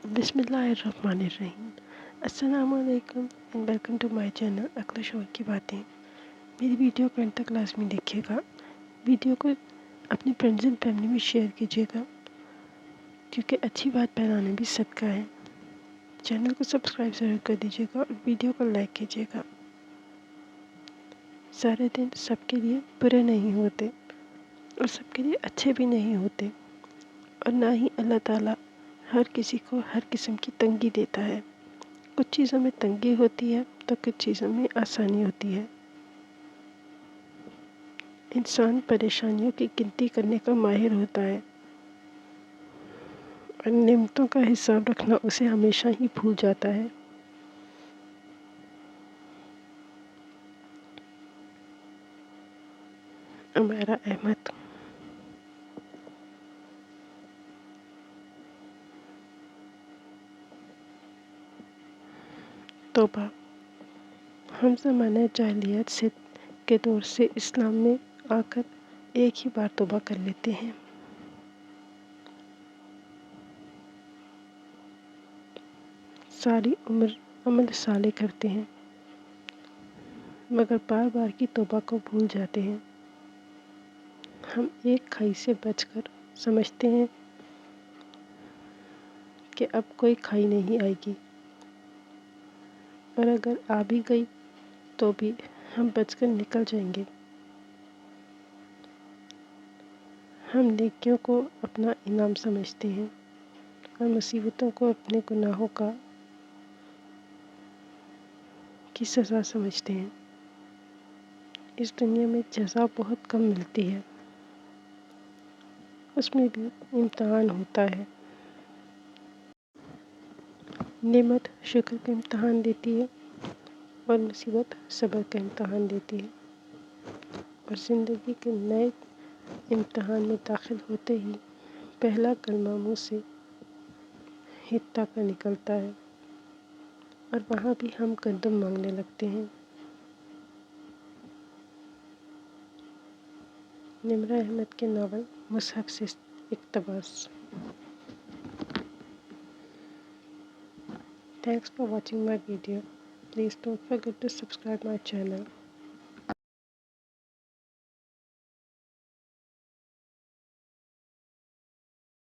बिस्मिल्लाहिर्रहमानिर्रहीम। अस्सलाम वालेकुम and welcome to my channel अक्ल शौक की बातें। मेरी वीडियो को अंत तक लाजमी देखिएगा। वीडियो को अपनी फ्रेंड्स एंड फैमिली में शेयर कीजिएगा, क्योंकि अच्छी बात फैलाना भी सदका है। चैनल को सब्सक्राइब ज़रूर कर दीजिएगा और वीडियो को लाइक कीजिएगा। सारे दिन सबके लिए बुरे नहीं होते और सबके लिए अच्छे भी नहीं होते, और ना ही अल्लाह ताला हर किसी को हर किस्म की तंगी देता है। कुछ चीज़ों में तंगी होती है तो कुछ चीज़ों में आसानी होती है। इंसान परेशानियों की गिनती करने का माहिर होता है और नेमतों का हिसाब रखना उसे हमेशा ही भूल जाता है। उमैरा अहमद। तौबा। हम ज़माना जाहिलियत से के दौर से इस्लाम में आकर एक ही बार तौबा कर लेते हैं। सारी उम्र अमल साले करते हैं, मगर बार बार की तौबा को भूल जाते हैं। हम एक खाई से बचकर समझते हैं कि अब कोई खाई नहीं आएगी, और अगर आ भी गई तो भी हम बचकर निकल जाएंगे। हम नेकियों को अपना इनाम समझते हैं और मुसीबतों को अपने गुनाहों की सज़ा समझते हैं। इस दुनिया में जज़ा बहुत कम मिलती है, उसमें भी इम्तहान होता है। नेमत शुक्र का इम्तहान देती है और मुसीबत सब्र का इम्तहान देती है। और ज़िंदगी के नए इम्तहान में दाखिल होते ही पहला कलमा मुँह से हित्ता का निकलता है, और वहाँ भी हम गंदम मांगने लगते हैं। निमरा अहमद के नावल मुसहफ से इक़्तिबास। Thanks for watching my video. Please don't forget to subscribe my channel.